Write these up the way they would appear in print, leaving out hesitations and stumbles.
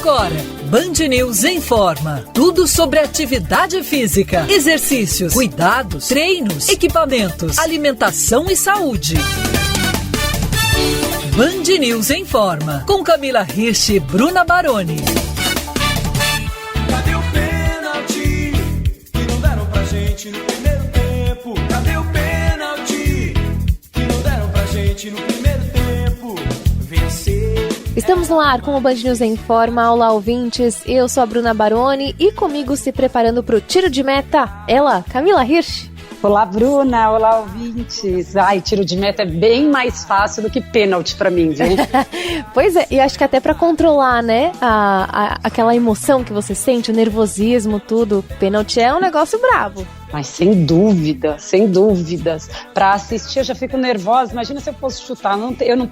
Agora, Band News informa. Tudo sobre atividade física, exercícios, cuidados, treinos, equipamentos, alimentação e saúde. Band News informa. Com Camila Hirsch e Bruna Baroni. Cadê o pênalti que não deram pra gente no primeiro tempo? Cadê o pênalti que não deram pra gente no primeiro tempo? Vencer. Estamos no ar com o Band News Informa. Olá, ouvintes. Eu sou a Bruna Baroni e comigo se preparando para o tiro de meta, ela, Camila Hirsch. Olá, Bruna. Olá, ouvintes. Ai, tiro de meta é bem mais fácil do que pênalti pra mim, viu? Pois é, e acho que até pra controlar, né, aquela emoção que você sente, o nervosismo, tudo. Pênalti é um negócio brabo. Mas sem dúvidas. Pra assistir eu já fico nervosa. Imagina se eu fosse chutar. Eu não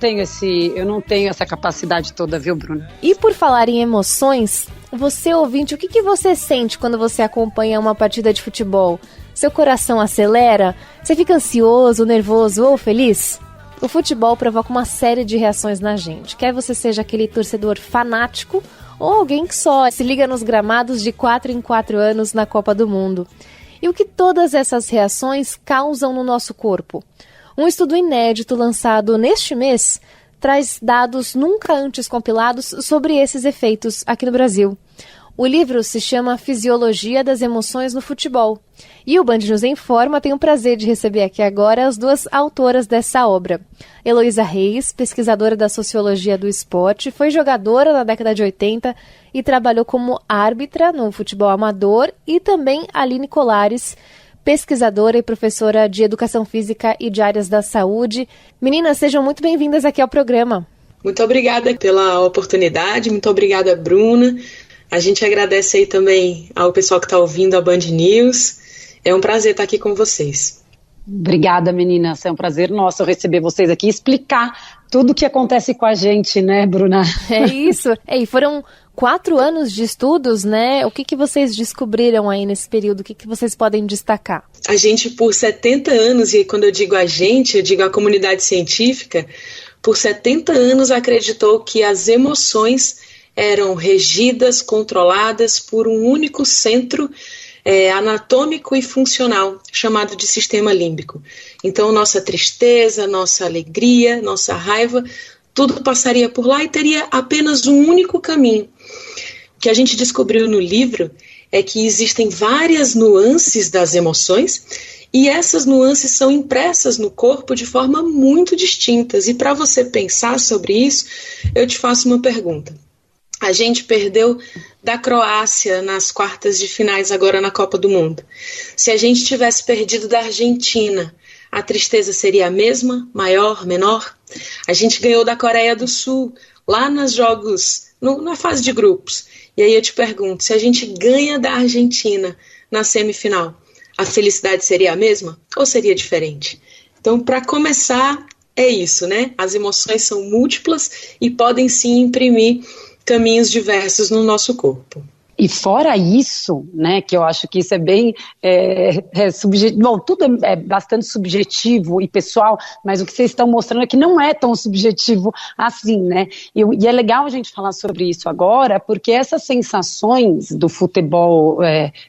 tenho essa capacidade toda, viu, Bruna? E por falar em emoções, você ouvinte, o que você sente quando você acompanha uma partida de futebol? Seu coração acelera? Você fica ansioso, nervoso ou feliz? O futebol provoca uma série de reações na gente. Quer você seja aquele torcedor fanático ou alguém que só se liga nos gramados de 4 em 4 anos na Copa do Mundo. E o que todas essas reações causam no nosso corpo? Um estudo inédito lançado neste mês traz dados nunca antes compilados sobre esses efeitos aqui no Brasil. O livro se chama Fisiologia das Emoções no Futebol. E o Band News Informa tem o prazer de receber aqui agora as duas autoras dessa obra. Heloísa Reis, pesquisadora da Sociologia do Esporte, foi jogadora na década de 80 e trabalhou como árbitra no futebol amador, e também Aline Colares, pesquisadora e professora de Educação Física e de áreas da saúde. Meninas, sejam muito bem-vindas aqui ao programa. Muito obrigada pela oportunidade, muito obrigada, Bruna. A gente agradece aí também ao pessoal que está ouvindo a Band News. É um prazer estar aqui com vocês. Obrigada, meninas. É um prazer nosso receber vocês aqui e explicar tudo o que acontece com a gente, né, Bruna? É isso. E foram 4 anos de estudos, né? O que vocês descobriram aí nesse período? O que vocês podem destacar? A gente, por 70 anos, e quando eu digo a gente, eu digo a comunidade científica, por 70 anos acreditou que as emoções eram regidas, controladas por um único centro anatômico e funcional, chamado de sistema límbico. Então, nossa tristeza, nossa alegria, nossa raiva, tudo passaria por lá e teria apenas um único caminho. O que a gente descobriu no livro é que existem várias nuances das emoções, e essas nuances são impressas no corpo de forma muito distintas. E para você pensar sobre isso, eu te faço uma pergunta. A gente perdeu da Croácia nas quartas de finais agora na Copa do Mundo. Se a gente tivesse perdido da Argentina, a tristeza seria a mesma, maior, menor? A gente ganhou da Coreia do Sul, lá nos jogos, na fase de grupos. E aí eu te pergunto, se a gente ganha da Argentina na semifinal, a felicidade seria a mesma ou seria diferente? Então, para começar, é isso, né? As emoções são múltiplas e podem sim imprimir caminhos diversos no nosso corpo. E fora isso, né, que eu acho que isso é bem subjetivo, bom, tudo é bastante subjetivo e pessoal, mas o que vocês estão mostrando é que não é tão subjetivo assim, né, e é legal a gente falar sobre isso agora, porque essas sensações do futebol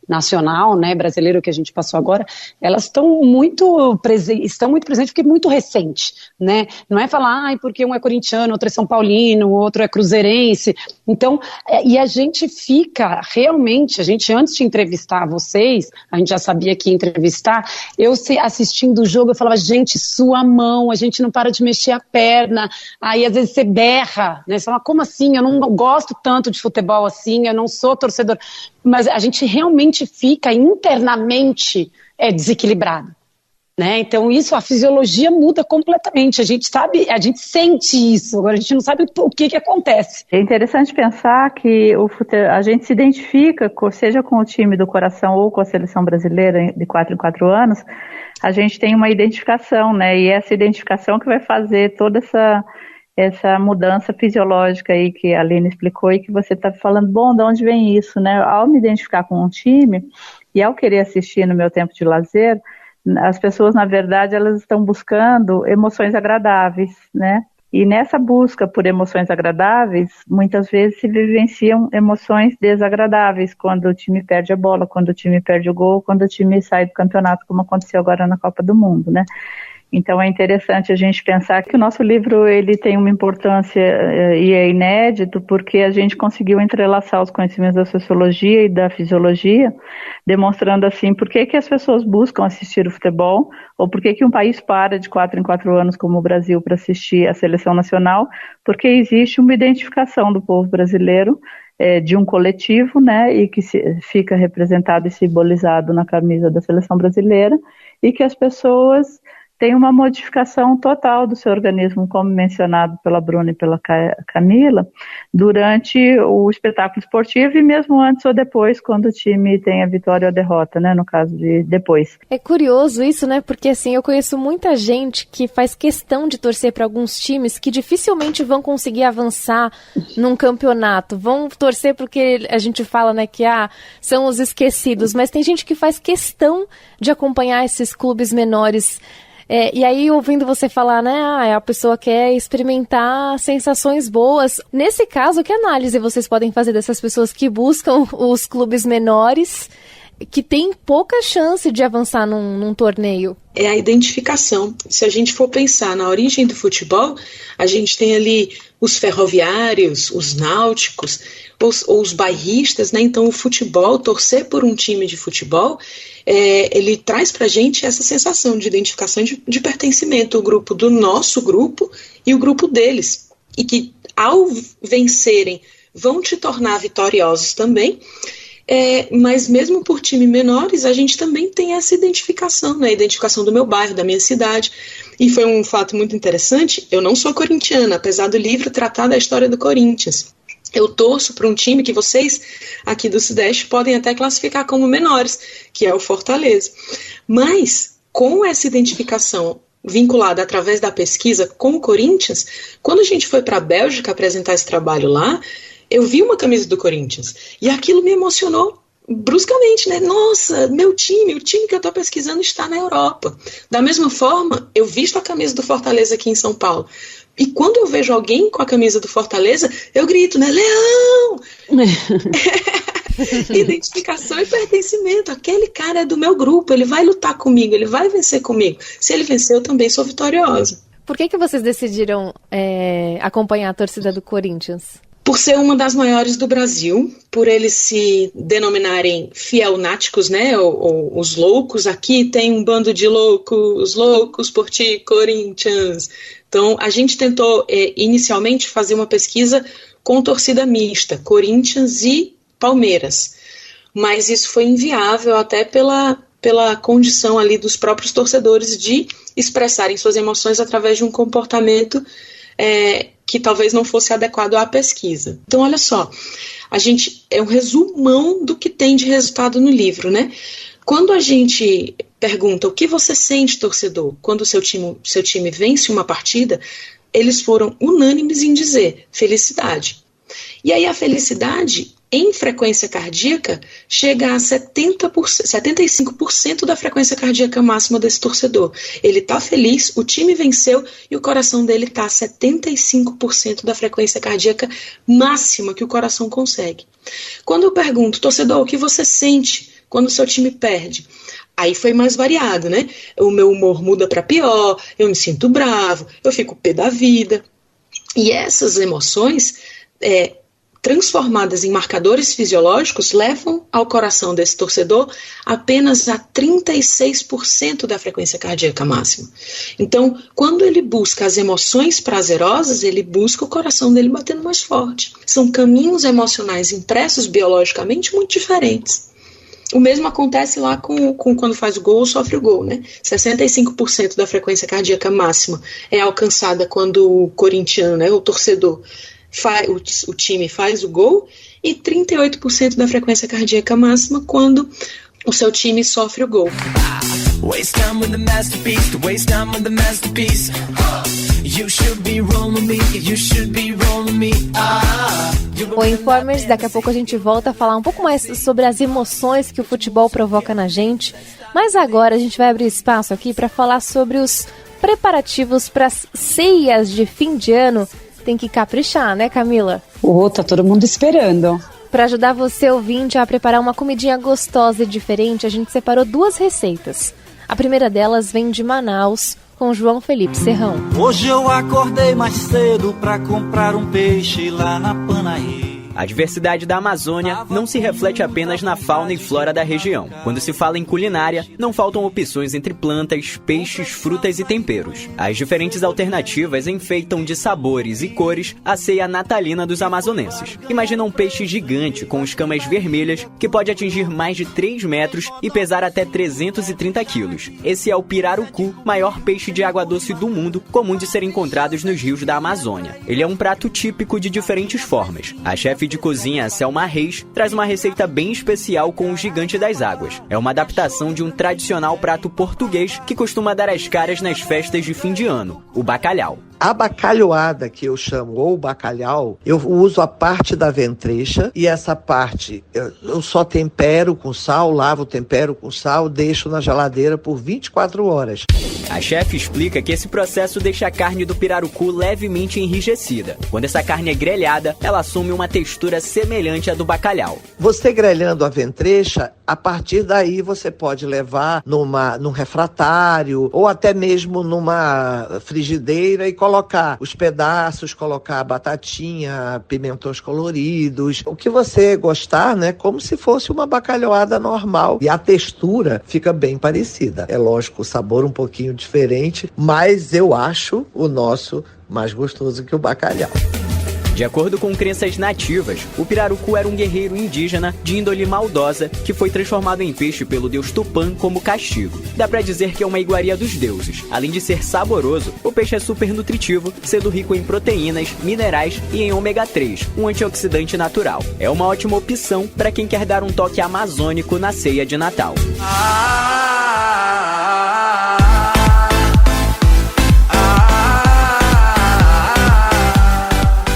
nacional, né, brasileiro que a gente passou agora, elas estão muito presentes porque é muito recente, né, não é falar, porque um é corintiano, outro é são paulino, outro é cruzeirense, então, e a gente fica realmente, a gente antes de entrevistar vocês, a gente já sabia que ia entrevistar, eu assistindo o jogo, eu falava, gente, sua mão, a gente não para de mexer a perna, aí às vezes você berra, né, você fala, como assim, eu não gosto tanto de futebol assim, eu não sou torcedor, mas a gente realmente fica internamente desequilibrado. Né? Então a fisiologia muda completamente, a gente sabe, a gente sente isso, agora a gente não sabe o que acontece. É interessante pensar que a gente se identifica, seja com o time do coração ou com a seleção brasileira de 4 em 4 anos, a gente tem uma identificação, né? E essa identificação que vai fazer toda essa mudança fisiológica aí que a Aline explicou e que você está falando, bom, de onde vem isso, né? Ao me identificar com um time e ao querer assistir no meu tempo de lazer, as pessoas, na verdade, elas estão buscando emoções agradáveis, né? E nessa busca por emoções agradáveis, muitas vezes se vivenciam emoções desagradáveis quando o time perde a bola, quando o time perde o gol, quando o time sai do campeonato, como aconteceu agora na Copa do Mundo, né? Então é interessante a gente pensar que o nosso livro ele tem uma importância e é inédito porque a gente conseguiu entrelaçar os conhecimentos da sociologia e da fisiologia, demonstrando assim por que as pessoas buscam assistir o futebol ou por que um país para de 4 em 4 anos como o Brasil para assistir a seleção nacional, porque existe uma identificação do povo brasileiro de um coletivo, né, e que fica representado e simbolizado na camisa da seleção brasileira e que as pessoas tem uma modificação total do seu organismo, como mencionado pela Bruna e pela Camila, durante o espetáculo esportivo e mesmo antes ou depois, quando o time tem a vitória ou a derrota, né, no caso de depois. É curioso isso, né, porque assim, eu conheço muita gente que faz questão de torcer para alguns times que dificilmente vão conseguir avançar num campeonato, vão torcer porque a gente fala, né, que são os esquecidos, mas tem gente que faz questão de acompanhar esses clubes menores. E aí, ouvindo você falar, né, a pessoa quer experimentar sensações boas. Nesse caso, que análise vocês podem fazer dessas pessoas que buscam os clubes menores, que têm pouca chance de avançar num torneio? É a identificação. Se a gente for pensar na origem do futebol, a gente tem ali os ferroviários, os náuticos, ou os bairristas, né? Então o futebol, torcer por um time de futebol, ele traz pra gente essa sensação de identificação, de pertencimento, o grupo do nosso grupo e o grupo deles, e que ao vencerem vão te tornar vitoriosos também. Mas mesmo por times menores, a gente também tem essa identificação, né? A identificação do meu bairro, da minha cidade. E foi um fato muito interessante, eu não sou corintiana, apesar do livro tratar da história do Corinthians. Eu torço para um time que vocês aqui do Sudeste podem até classificar como menores, que é o Fortaleza. Mas com essa identificação vinculada através da pesquisa com o Corinthians, quando a gente foi para a Bélgica apresentar esse trabalho lá, eu vi uma camisa do Corinthians e aquilo me emocionou bruscamente, né? Nossa, meu time, o time que eu estou pesquisando está na Europa. Da mesma forma, eu visto a camisa do Fortaleza aqui em São Paulo. E quando eu vejo alguém com a camisa do Fortaleza, eu grito, né? Leão! Identificação e pertencimento. Aquele cara é do meu grupo, ele vai lutar comigo, ele vai vencer comigo. Se ele vencer, eu também sou vitoriosa. Por que vocês decidiram acompanhar a torcida do Corinthians? Por ser uma das maiores do Brasil, por eles se denominarem fielnáticos, né, ou os loucos. Aqui tem um bando de loucos por ti, Corinthians. Então, a gente tentou inicialmente fazer uma pesquisa com torcida mista, Corinthians e Palmeiras. Mas isso foi inviável até pela condição ali dos próprios torcedores de expressarem suas emoções através de um comportamento que talvez não fosse adequado à pesquisa. Então, olha só, a gente é um resumão do que tem de resultado no livro, né? Quando a gente pergunta o que você sente, torcedor, quando o seu time vence uma partida, eles foram unânimes em dizer felicidade. E aí a felicidade, em frequência cardíaca, chega a 75% da frequência cardíaca máxima desse torcedor. Ele está feliz, o time venceu e o coração dele está a 75% da frequência cardíaca máxima que o coração consegue. Quando eu pergunto, torcedor, o que você sente quando o seu time perde? Aí foi mais variado, né? O meu humor muda para pior, eu me sinto bravo, eu fico pé da vida. E essas emoções transformadas em marcadores fisiológicos levam ao coração desse torcedor apenas a 36% da frequência cardíaca máxima. Então, quando ele busca as emoções prazerosas, ele busca o coração dele batendo mais forte. São caminhos emocionais impressos biologicamente muito diferentes. O mesmo acontece lá com quando faz o gol ou sofre o gol, né? 65% da frequência cardíaca máxima é alcançada quando o corintiano, né, o torcedor, o time faz o gol, e 38% da frequência cardíaca máxima quando o seu time sofre o gol. O Informers, daqui a pouco a gente volta a falar um pouco mais sobre as emoções que o futebol provoca na gente, mas agora a gente vai abrir espaço aqui para falar sobre os preparativos para as ceias de fim de ano tem que caprichar, né, Camila? Tá todo mundo esperando. Para ajudar você, ouvinte, a preparar uma comidinha gostosa e diferente, a gente separou 2 receitas. A primeira delas vem de Manaus, com João Felipe Serrão. Hoje eu acordei mais cedo pra comprar um peixe lá na Panaí. A diversidade da Amazônia não se reflete apenas na fauna e flora da região. Quando se fala em culinária, não faltam opções entre plantas, peixes, frutas e temperos. As diferentes alternativas enfeitam de sabores e cores a ceia natalina dos amazonenses. Imagina um peixe gigante com escamas vermelhas que pode atingir mais de 3 metros e pesar até 330 quilos. Esse é o pirarucu, maior peixe de água doce do mundo, comum de ser encontrados nos rios da Amazônia. Ele é um prato típico de diferentes formas. A chefe de cozinha Selma Reis traz uma receita bem especial com o gigante das águas. É uma adaptação de um tradicional prato português que costuma dar as caras nas festas de fim de ano, o bacalhau. A bacalhoada, que eu chamo, ou bacalhau, eu uso a parte da ventrecha e essa parte eu só tempero com sal, lavo o tempero com sal, deixo na geladeira por 24 horas. A chefe explica que esse processo deixa a carne do pirarucu levemente enrijecida. Quando essa carne é grelhada, ela assume uma textura semelhante à do bacalhau. Você grelhando a ventrecha, a partir daí você pode levar num refratário ou até mesmo numa frigideira e colocar os pedaços, colocar batatinha, pimentões coloridos, o que você gostar, né? Como se fosse uma bacalhoada normal. E a textura fica bem parecida. É lógico, o sabor um pouquinho diferente, mas eu acho o nosso mais gostoso que o bacalhau. De acordo com crenças nativas, o pirarucu era um guerreiro indígena de índole maldosa que foi transformado em peixe pelo deus Tupã como castigo. Dá pra dizer que é uma iguaria dos deuses. Além de ser saboroso, o peixe é super nutritivo, sendo rico em proteínas, minerais e em ômega 3, um antioxidante natural. É uma ótima opção para quem quer dar um toque amazônico na ceia de Natal.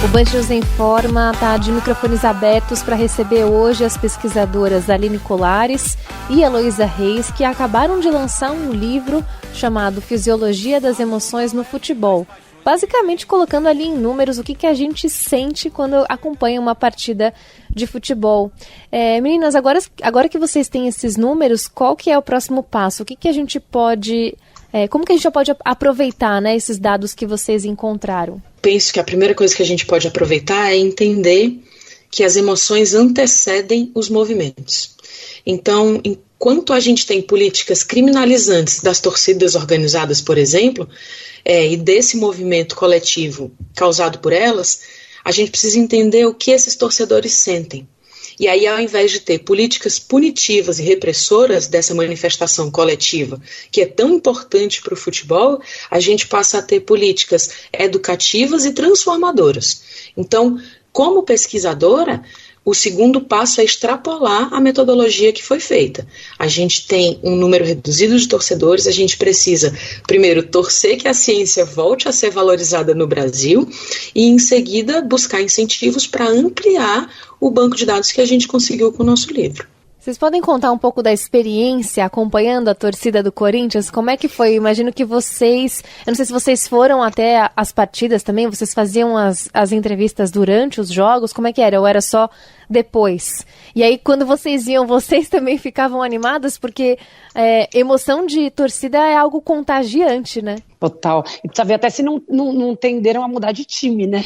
O Band News Informa está de microfones abertos para receber hoje as pesquisadoras Aline Colares e Heloísa Reis, que acabaram de lançar um livro chamado Fisiologia das Emoções no Futebol. Basicamente colocando ali em números o que a gente sente quando acompanha uma partida de futebol. Meninas, agora que vocês têm esses números, qual que é o próximo passo? O que a gente pode... como que a gente pode aproveitar, né, esses dados que vocês encontraram? Penso que a primeira coisa que a gente pode aproveitar é entender que as emoções antecedem os movimentos. Então, enquanto a gente tem políticas criminalizantes das torcidas organizadas, por exemplo, e desse movimento coletivo causado por elas, a gente precisa entender o que esses torcedores sentem. E aí, ao invés de ter políticas punitivas e repressoras dessa manifestação coletiva, que é tão importante para o futebol, a gente passa a ter políticas educativas e transformadoras. Então, como pesquisadora, o segundo passo é extrapolar a metodologia que foi feita. A gente tem um número reduzido de torcedores, a gente precisa, primeiro, torcer que a ciência volte a ser valorizada no Brasil e, em seguida, buscar incentivos para ampliar o banco de dados que a gente conseguiu com o nosso livro. Vocês podem contar um pouco da experiência acompanhando a torcida do Corinthians? Como é que foi? Imagino que vocês... Eu não sei se vocês foram até as partidas também, vocês faziam as entrevistas durante os jogos, como é que era? Ou era só depois? E aí, quando vocês iam, vocês também ficavam animadas? Porque emoção de torcida é algo contagiante, né? Total. E precisa ver até se não tenderam a mudar de time, né?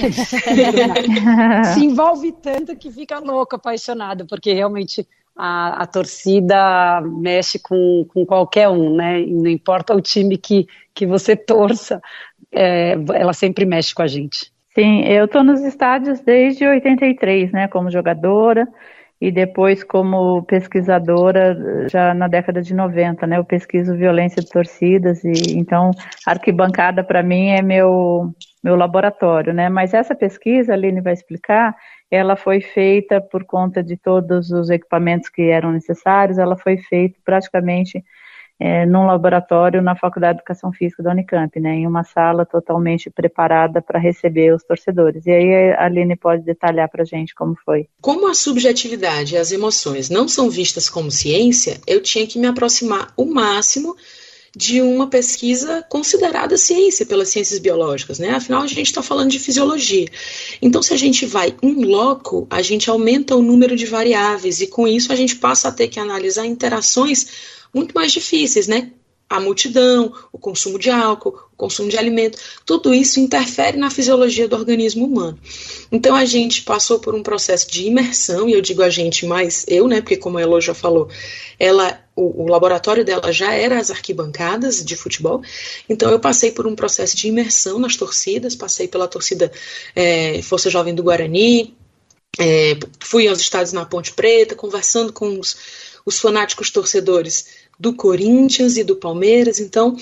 Se envolve tanto que fica louco, apaixonado, porque realmente... A torcida mexe com qualquer um, né? E não importa o time que você torça, ela sempre mexe com a gente. Sim, eu estou nos estádios desde 83, né? Como jogadora e depois como pesquisadora já na década de 90, né? Eu pesquiso violência de torcidas e então a arquibancada para mim é meu laboratório, né? Mas essa pesquisa, a Aline vai explicar, ela foi feita por conta de todos os equipamentos que eram necessários, ela foi feita praticamente num laboratório na Faculdade de Educação Física da Unicamp, né, em uma sala totalmente preparada para receber os torcedores. E aí a Aline pode detalhar para a gente como foi. Como a subjetividade e as emoções não são vistas como ciência, eu tinha que me aproximar o máximo de uma pesquisa considerada ciência pelas ciências biológicas, né? Afinal, a gente está falando de fisiologia. Então, se a gente vai in loco, a gente aumenta o número de variáveis e, com isso, a gente passa a ter que analisar interações muito mais difíceis, né? A multidão, o consumo de álcool, o consumo de alimento, tudo isso interfere na fisiologia do organismo humano. Então, a gente passou por um processo de imersão, e eu digo a gente, mais eu, né? Porque, como a Elo já falou, o laboratório dela já era as arquibancadas de futebol, então eu passei por um processo de imersão nas torcidas, passei pela torcida Força Jovem do Guarani, fui aos estádios na Ponte Preta, conversando com os fanáticos torcedores do Corinthians e do Palmeiras. Então,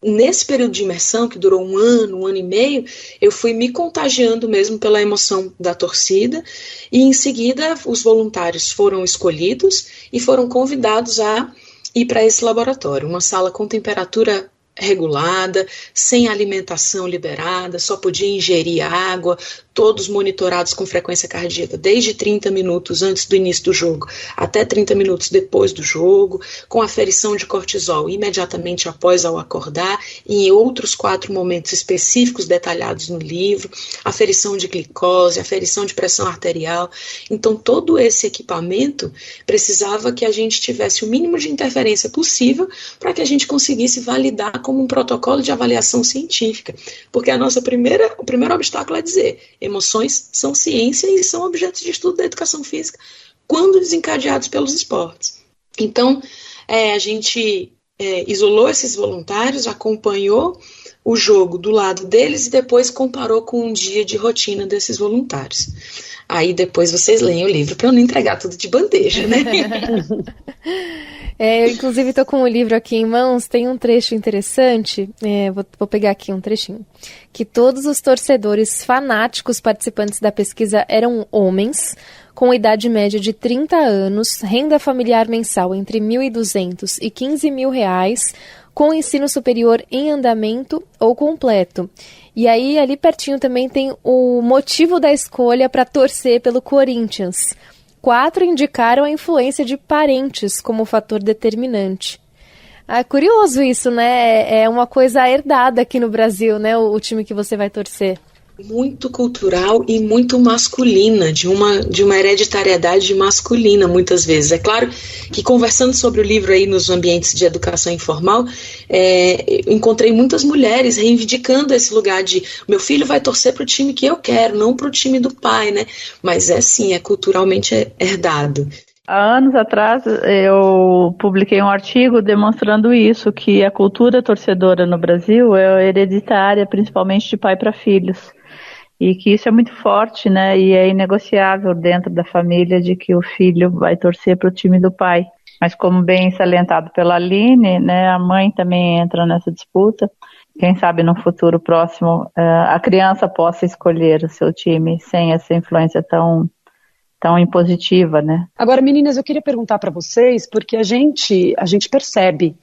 nesse período de imersão, que durou um ano e meio, eu fui me contagiando mesmo pela emoção da torcida, e em seguida os voluntários foram escolhidos e foram convidados a ir para esse laboratório, uma sala com temperatura regulada, sem alimentação liberada, só podia ingerir água, todos monitorados com frequência cardíaca, desde 30 minutos antes do início do jogo até 30 minutos depois do jogo, com aferição de cortisol imediatamente após ao acordar, e em outros 4 momentos específicos detalhados no livro, aferição de glicose, aferição de pressão arterial. Então, todo esse equipamento precisava que a gente tivesse o mínimo de interferência possível para que a gente conseguisse validar como um protocolo de avaliação científica, porque o primeiro obstáculo é dizer: emoções são ciência e são objetos de estudo da educação física quando desencadeados pelos esportes. Então, a gente isolou esses voluntários, acompanhou o jogo do lado deles e depois comparou com um dia de rotina desses voluntários. Aí depois vocês leem o livro para eu não entregar tudo de bandeja, né? Eu inclusive estou com o livro aqui em mãos, tem um trecho interessante, vou pegar aqui um trechinho, que todos os torcedores fanáticos participantes da pesquisa eram homens, com idade média de 30 anos, renda familiar mensal entre R$ 1.200 e R$ 15.000, com ensino superior em andamento ou completo. E aí, ali pertinho também tem o motivo da escolha para torcer pelo Corinthians. 4 indicaram a influência de parentes como fator determinante. Curioso isso, né? É uma coisa herdada aqui no Brasil, né? O time que você vai torcer. Muito cultural e muito masculina, de uma hereditariedade masculina, muitas vezes. É claro que, conversando sobre o livro aí nos ambientes de educação informal, encontrei muitas mulheres reivindicando esse lugar de: meu filho vai torcer para o time que eu quero, não para o time do pai, né? Mas é culturalmente herdado. Há anos atrás, eu publiquei um artigo demonstrando isso, que a cultura torcedora no Brasil é hereditária, principalmente de pai para filhos. E que isso é muito forte, né? E é inegociável dentro da família de que o filho vai torcer para o time do pai. Mas, como bem salientado pela Aline, né, a mãe também entra nessa disputa. Quem sabe no futuro próximo a criança possa escolher o seu time sem essa influência tão impositiva, né? Agora, meninas, eu queria perguntar para vocês, porque a gente percebe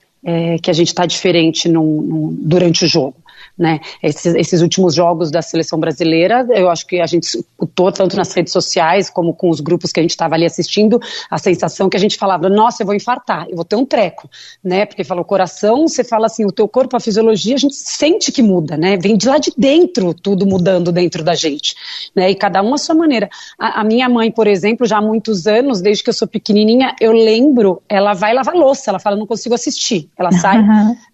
que a gente está diferente durante o jogo, né? Esses últimos jogos da seleção brasileira, eu acho que a gente escutou tanto nas redes sociais como com os grupos que a gente estava ali assistindo, a sensação que a gente falava: nossa, eu vou infartar, eu vou ter um treco, né? Porque fala o coração, você fala assim, o teu corpo, a fisiologia, a gente sente que muda, né? Vem de lá de dentro, tudo mudando dentro da gente, né? E cada um à sua maneira. A minha mãe, por exemplo, já há muitos anos, desde que eu sou pequenininha, eu lembro, ela vai lavar louça, ela fala: não consigo assistir. Ela sai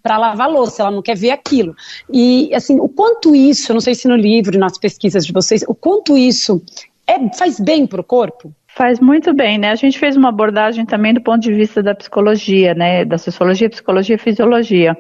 para lavar louça, ela não quer ver aquilo. E, assim, o quanto isso, eu não sei se no livro, nas pesquisas de vocês, o quanto isso faz bem para o corpo? Faz muito bem, né? A gente fez uma abordagem também do ponto de vista da psicologia, né? Da sociologia, psicologia e fisiologia.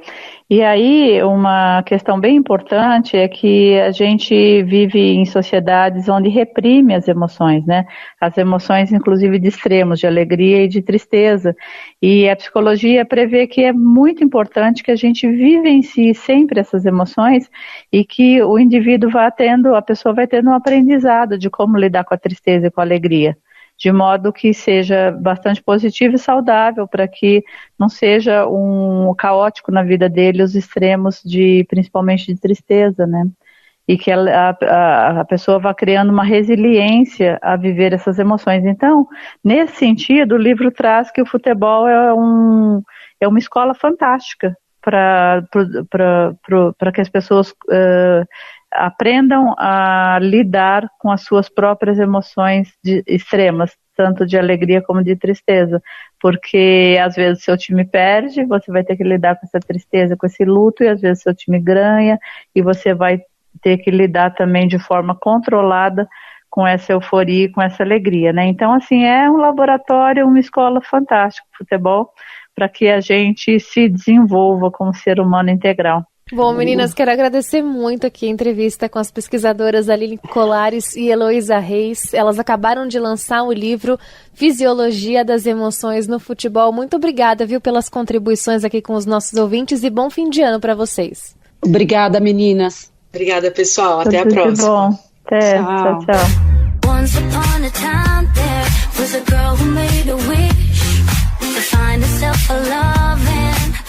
E aí, uma questão bem importante é que a gente vive em sociedades onde reprime as emoções, né? As emoções, inclusive, de extremos, de alegria e de tristeza. E a psicologia prevê que é muito importante que a gente vivencie sempre essas emoções e que o indivíduo a pessoa vai tendo um aprendizado de como lidar com a tristeza e com a alegria, de modo que seja bastante positivo e saudável, para que não seja um caótico na vida dele os extremos, principalmente de tristeza, né? E que a pessoa vá criando uma resiliência a viver essas emoções. Então, nesse sentido, o livro traz que o futebol é uma escola fantástica para que as pessoas aprendam a lidar com as suas próprias emoções extremas, tanto de alegria como de tristeza, porque às vezes seu time perde, você vai ter que lidar com essa tristeza, com esse luto, e às vezes seu time ganha, e você vai ter que lidar também de forma controlada com essa euforia e com essa alegria, né? Então, assim, é um laboratório, uma escola fantástica, futebol, para que a gente se desenvolva como ser humano integral. Bom, meninas, quero agradecer muito aqui a entrevista com as pesquisadoras Aline Colares e Heloísa Reis. Elas acabaram de lançar o livro Fisiologia das Emoções no Futebol. Muito obrigada, viu, pelas contribuições aqui com os nossos ouvintes e bom fim de ano para vocês. Obrigada, meninas. Obrigada, pessoal. Até a Tudo próxima. de bom. Até. Tchau, tchau. Once upon a time there was a girl who made a wish to find herself a loving.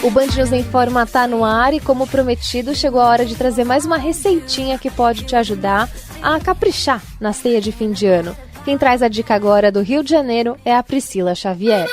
O Band News Informa tá no ar e, como prometido, chegou a hora de trazer mais uma receitinha que pode te ajudar a caprichar na ceia de fim de ano. Quem traz a dica agora do Rio de Janeiro é a Priscila Xavier.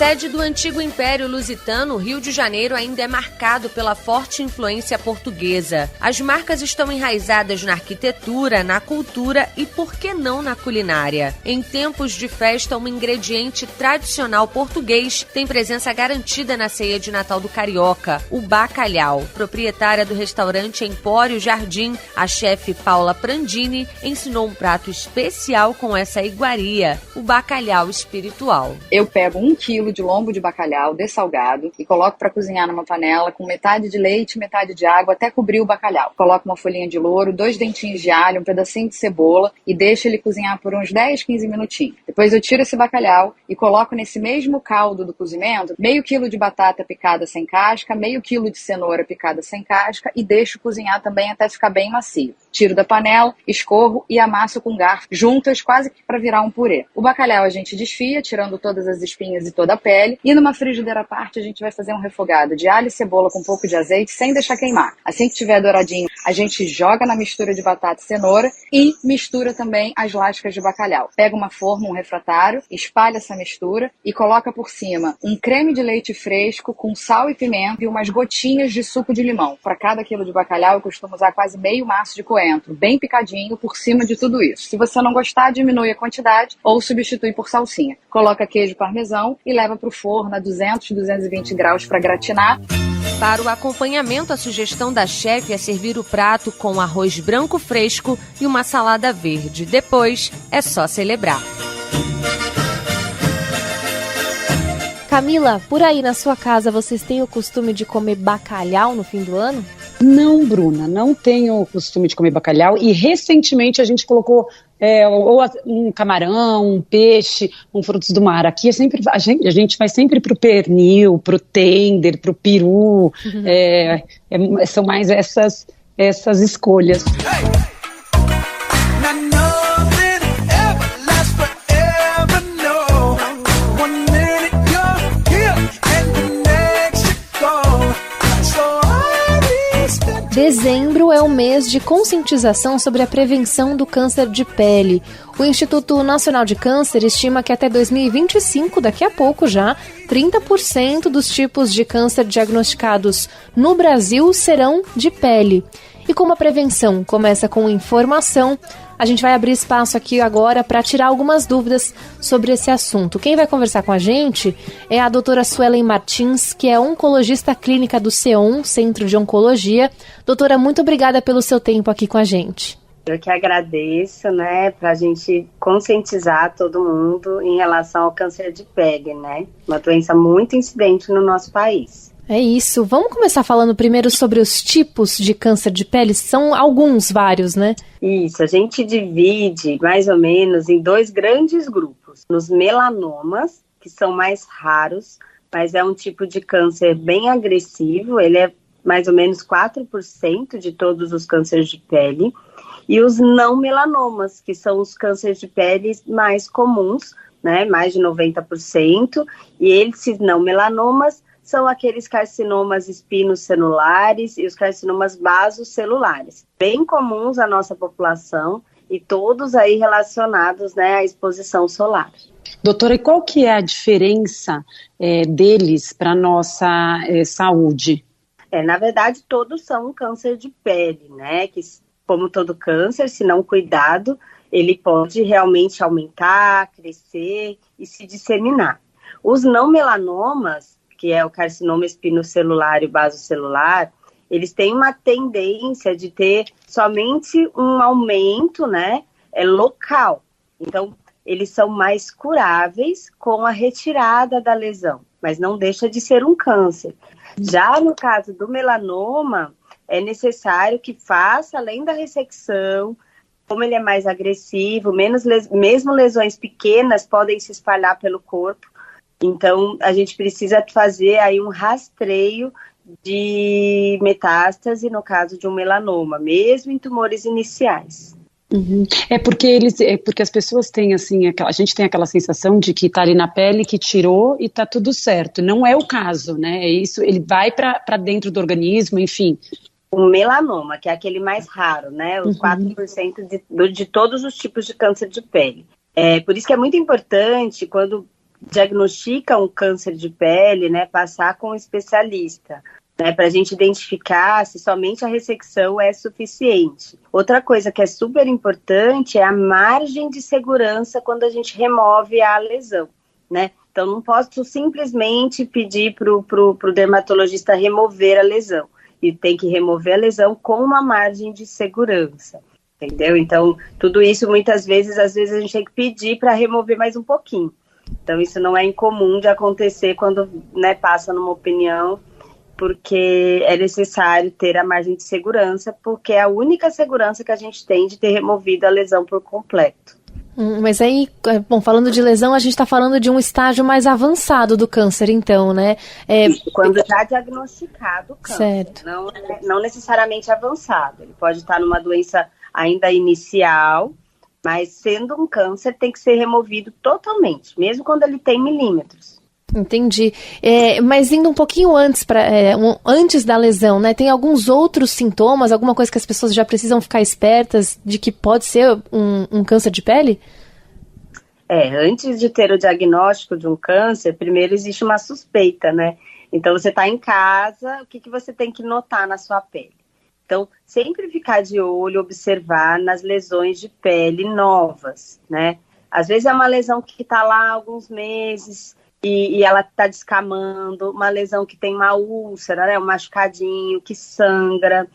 Sede do antigo Império Lusitano, o Rio de Janeiro ainda é marcado pela forte influência portuguesa. As marcas estão enraizadas na arquitetura, na cultura e, por que não, na culinária. Em tempos de festa, um ingrediente tradicional português tem presença garantida na ceia de Natal do Carioca, o bacalhau. Proprietária do restaurante Empório Jardim, a chefe Paula Prandini ensinou um prato especial com essa iguaria, o bacalhau espiritual. Eu pego 1 quilo de lombo de bacalhau dessalgado e coloco para cozinhar numa panela com metade de leite e metade de água até cobrir o bacalhau. Coloco uma folhinha de louro, 2 dentinhos de alho, um pedacinho de cebola e deixo ele cozinhar por uns 10, 15 minutinhos. Depois eu tiro esse bacalhau e coloco nesse mesmo caldo do cozimento meio quilo de batata picada sem casca, meio quilo de cenoura picada sem casca e deixo cozinhar também até ficar bem macio. Tiro da panela, escorro e amasso com garfo, juntas quase que para virar um purê. O bacalhau a gente desfia, tirando todas as espinhas e toda a pele, e numa frigideira à parte a gente vai fazer um refogado de alho e cebola com um pouco de azeite, sem deixar queimar. Assim que tiver douradinho, a gente joga na mistura de batata e cenoura e mistura também as lascas de bacalhau. Pega uma forma, um refratário, espalha essa mistura e coloca por cima um creme de leite fresco com sal e pimenta e umas gotinhas de suco de limão. Para cada quilo de bacalhau eu costumo usar quase meio maço de coentro, bem picadinho por cima de tudo isso. Se você não gostar, diminui a quantidade ou substitui por salsinha. Coloca queijo parmesão e leva para o forno a 200, 220 graus para gratinar. Para o acompanhamento, a sugestão da chefe é servir o prato com arroz branco fresco e uma salada verde. Depois, é só celebrar. Camila, por aí na sua casa, vocês têm o costume de comer bacalhau no fim do ano? Não, Bruna, não tenho o costume de comer bacalhau e recentemente a gente colocou ou um camarão, um peixe, um frutos do mar. Aqui é sempre, a gente vai sempre pro pernil, pro tender, pro peru, são mais essas escolhas. Dezembro é o mês de conscientização sobre a prevenção do câncer de pele. O Instituto Nacional de Câncer estima que até 2025, daqui a pouco já, 30% dos tipos de câncer diagnosticados no Brasil serão de pele. E como a prevenção começa com informação, a gente vai abrir espaço aqui agora para tirar algumas dúvidas sobre esse assunto. Quem vai conversar com a gente é a doutora Suelen Martins, que é oncologista clínica do CEON, Centro de Oncologia. Doutora, muito obrigada pelo seu tempo aqui com a gente. Eu que agradeço, para a gente conscientizar todo mundo em relação ao câncer de pele, uma doença muito incidente no nosso país. É isso. Vamos começar falando primeiro sobre os tipos de câncer de pele. São vários, né? Isso, a gente divide mais ou menos em 2 grandes grupos. Nos melanomas, que são mais raros, mas é um tipo de câncer bem agressivo, ele é mais ou menos 4% de todos os cânceres de pele. E os não melanomas, que são os cânceres de pele mais comuns, mais de 90%. E esses não melanomas são aqueles carcinomas espinocelulares e os carcinomas basocelulares, bem comuns à nossa população e todos aí relacionados à exposição solar. Doutora, e qual que é a diferença deles para a nossa saúde? Na verdade, todos são um câncer de pele, né? Que, como todo câncer, se não cuidado, ele pode realmente aumentar, crescer e se disseminar. Os não melanomas, que é o carcinoma espinocelular e o basocelular, eles têm uma tendência de ter somente um aumento, né, local. Então, eles são mais curáveis com a retirada da lesão, mas não deixa de ser um câncer. Já no caso do melanoma, é necessário que faça, além da ressecção, como ele é mais agressivo, mesmo lesões pequenas podem se espalhar pelo corpo. Então, a gente precisa fazer aí um rastreio de metástase no caso de um melanoma, mesmo em tumores iniciais. Uhum. Porque as pessoas têm assim, a gente tem aquela sensação de que está ali na pele, que tirou e está tudo certo. Não é o caso, né? É isso, ele vai para dentro do organismo, enfim. O melanoma, que é aquele mais raro, né? Os 4% de todos os tipos de câncer de pele. Por isso que é muito importante, quando diagnostica um câncer de pele, né, passar com um especialista, né, para a gente identificar se somente a ressecção é suficiente. Outra coisa que é super importante é a margem de segurança quando a gente remove a lesão, né? Então, não posso simplesmente pedir para o dermatologista remover a lesão. E tem que remover a lesão com uma margem de segurança, entendeu? Então, tudo isso, muitas vezes, às vezes a gente tem que pedir para remover mais um pouquinho. Então, isso não é incomum de acontecer quando, né, passa numa opinião, porque é necessário ter a margem de segurança, porque é a única segurança que a gente tem de ter removido a lesão por completo. Mas aí, bom, falando de lesão, a gente está falando de um estágio mais avançado do câncer, então, né? Quando já diagnosticado o câncer, certo. Não necessariamente avançado. Ele pode estar numa doença ainda inicial, mas sendo um câncer tem que ser removido totalmente, mesmo quando ele tem milímetros. Entendi. Mas indo um pouquinho antes, antes da lesão, né? Tem alguns outros sintomas, alguma coisa que as pessoas já precisam ficar espertas de que pode ser um câncer de pele? Antes de ter o diagnóstico de um câncer, primeiro existe uma suspeita, né? Então você está em casa, o que você tem que notar na sua pele? Então, sempre ficar de olho, observar nas lesões de pele novas, né? Às vezes é uma lesão que está lá há alguns meses e ela está descamando, uma lesão que tem uma úlcera, né? Um machucadinho, que sangra,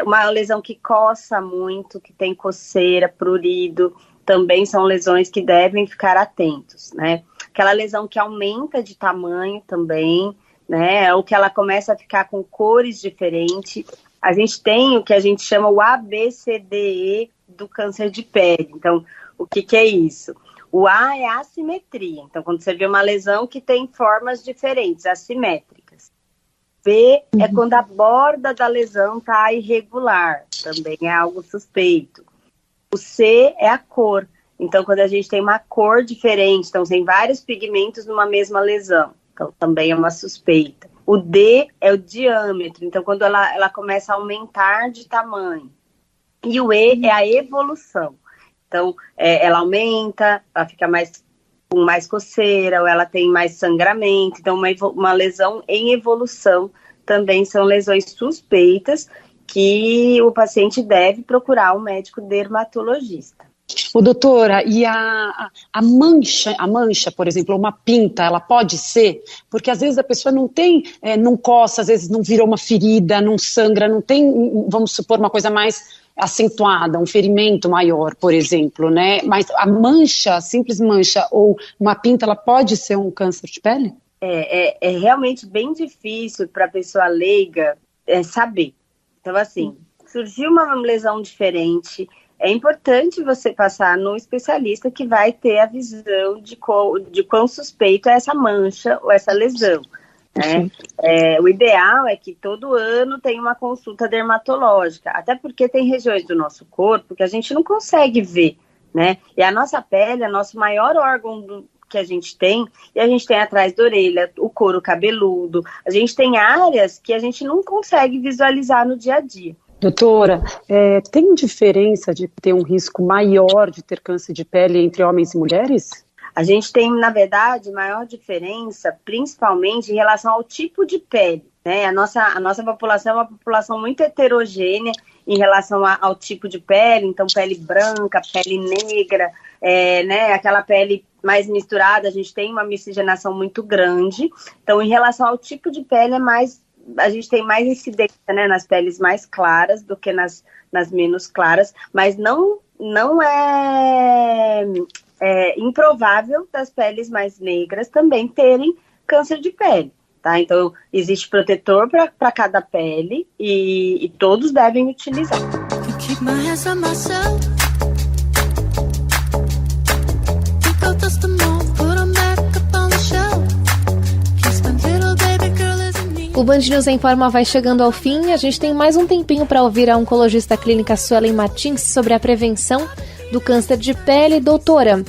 uma lesão que coça muito, que tem coceira, prurido, também são lesões que devem ficar atentos, né? Aquela lesão que aumenta de tamanho também, né? Ou que ela começa a ficar com cores diferentes. A gente tem o que a gente chama o ABCDE do câncer de pele. Então, o que é isso? O A é assimetria. Então, quando você vê uma lesão que tem formas diferentes, assimétricas. B é quando a borda da lesão está irregular. Também é algo suspeito. O C é a cor. Então, quando a gente tem uma cor diferente, então tem vários pigmentos numa mesma lesão. Então, também é uma suspeita. O D é o diâmetro, então quando ela começa a aumentar de tamanho. E o E é a evolução. Então, ela aumenta, ela fica com mais coceira, ou ela tem mais sangramento. Então, uma lesão em evolução também são lesões suspeitas que o paciente deve procurar um médico dermatologista. Doutora, e a mancha, por exemplo, uma pinta, ela pode ser? Porque às vezes a pessoa não tem, não coça, às vezes não virou uma ferida, não sangra, não tem, vamos supor, uma coisa mais acentuada, um ferimento maior, por exemplo, né? Mas a mancha, a simples mancha ou uma pinta, ela pode ser um câncer de pele? É realmente bem difícil para a pessoa leiga saber. Então, assim, surgiu uma lesão diferente. É importante você passar no especialista que vai ter a visão de quão suspeito é essa mancha ou essa lesão, né? O ideal é que todo ano tenha uma consulta dermatológica, até porque tem regiões do nosso corpo que a gente não consegue ver, né? E a nossa pele é nosso maior órgão que a gente tem, e a gente tem atrás da orelha, o couro cabeludo, a gente tem áreas que a gente não consegue visualizar no dia a dia. Doutora, tem diferença de ter um risco maior de ter câncer de pele entre homens e mulheres? A gente tem, na verdade, maior diferença, principalmente em relação ao tipo de pele, né? A nossa população é uma população muito heterogênea em relação ao tipo de pele, então pele branca, pele negra, né? Aquela pele mais misturada, a gente tem uma miscigenação muito grande. Então, em relação ao tipo de pele, a gente tem mais incidência, né, nas peles mais claras do que nas menos claras, mas não é improvável das peles mais negras também terem câncer de pele, tá? Então, existe protetor para cada pele e todos devem utilizar. O Band News em Forma vai chegando ao fim. A gente tem mais um tempinho para ouvir a oncologista clínica Suelen Martins sobre a prevenção do câncer de pele. Doutora,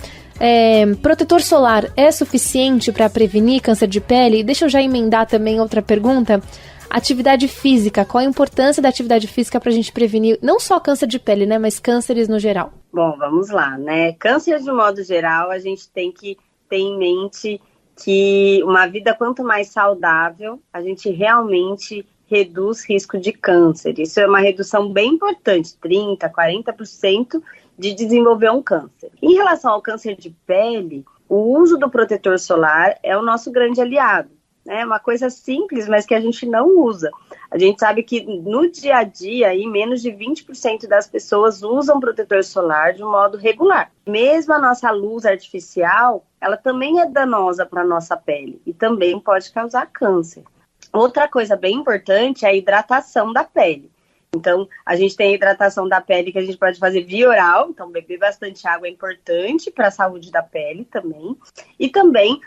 protetor solar é suficiente para prevenir câncer de pele? Deixa eu já emendar também outra pergunta. Atividade física, qual a importância da atividade física para a gente prevenir não só câncer de pele, né, mas cânceres no geral? Bom, vamos lá, né? Câncer de modo geral, a gente tem que ter em mente que uma vida quanto mais saudável, a gente realmente reduz risco de câncer. Isso é uma redução bem importante, 30%, 40% de desenvolver um câncer. Em relação ao câncer de pele, o uso do protetor solar é o nosso grande aliado. É uma coisa simples, mas que a gente não usa. A gente sabe que no dia a dia, aí, menos de 20% das pessoas usam protetor solar de um modo regular. Mesmo a nossa luz artificial, ela também é danosa para a nossa pele e também pode causar câncer. Outra coisa bem importante é a hidratação da pele. Então, a gente tem a hidratação da pele que a gente pode fazer via oral, então beber bastante água é importante para a saúde da pele também. E também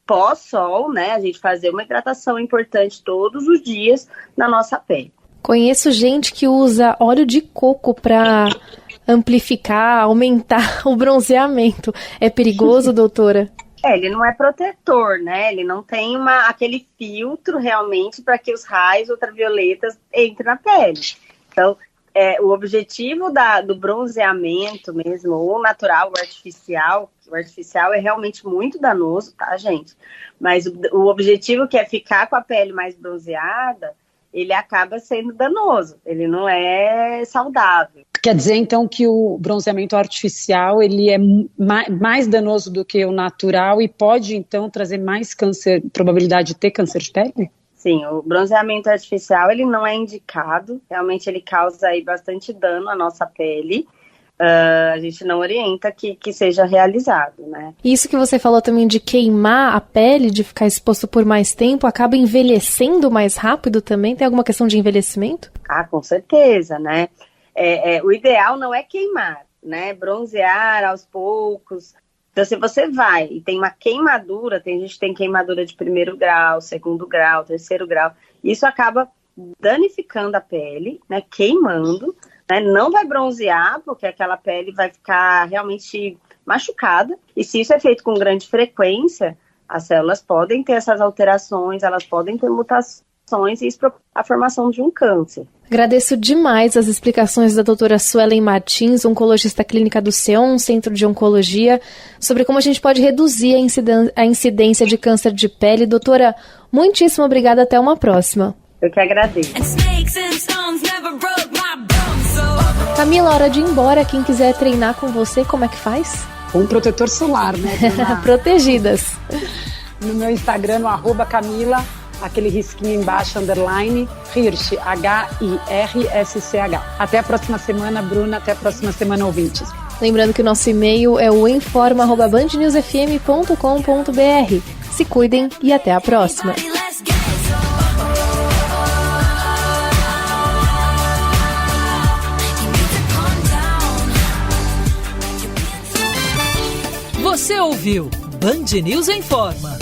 pós-sol, né, a gente fazer uma hidratação importante todos os dias na nossa pele. Conheço gente que usa óleo de coco para amplificar, aumentar o bronzeamento. É perigoso, doutora? Ele não é protetor, né? Ele não tem aquele filtro realmente para que os raios ultravioletas entrem na pele. Então, o objetivo do bronzeamento mesmo, ou natural, ou artificial, o artificial é realmente muito danoso, tá, gente? Mas o objetivo que é ficar com a pele mais bronzeada, ele acaba sendo danoso, ele não é saudável. Quer dizer, então, que o bronzeamento artificial, ele é mais danoso do que o natural e pode, então, trazer mais probabilidade de ter câncer de pele? Sim, o bronzeamento artificial, ele não é indicado, realmente ele causa aí bastante dano à nossa pele. A gente não orienta que seja realizado, né? Isso que você falou também de queimar a pele, de ficar exposto por mais tempo, acaba envelhecendo mais rápido também? Tem alguma questão de envelhecimento? Ah, com certeza, né? O ideal não é queimar, né? Bronzear aos poucos. Então, se você vai e tem uma queimadura, tem gente que tem queimadura de 1º grau, 2º grau, 3º grau, isso acaba danificando a pele, né? Queimando. Não vai bronzear, porque aquela pele vai ficar realmente machucada. E se isso é feito com grande frequência, as células podem ter essas alterações, elas podem ter mutações e isso a formação de um câncer. Agradeço demais as explicações da doutora Suelen Martins, oncologista clínica do CEON, Centro de Oncologia, sobre como a gente pode reduzir a incidência de câncer de pele. Doutora, muitíssimo obrigada, até uma próxima. Eu que agradeço. Camila, hora de ir embora. Quem quiser treinar com você, como é que faz? Com protetor solar, né? Protegidas. No meu Instagram, no @Camila, aquele risquinho embaixo, _, Hirsch, HIRSCH. Até a próxima semana, Bruna. Até a próxima semana, ouvintes. Lembrando que o nosso e-mail é o informa@bandnewsfm.com.br. Se cuidem e até a próxima. Você ouviu Band News em Forma.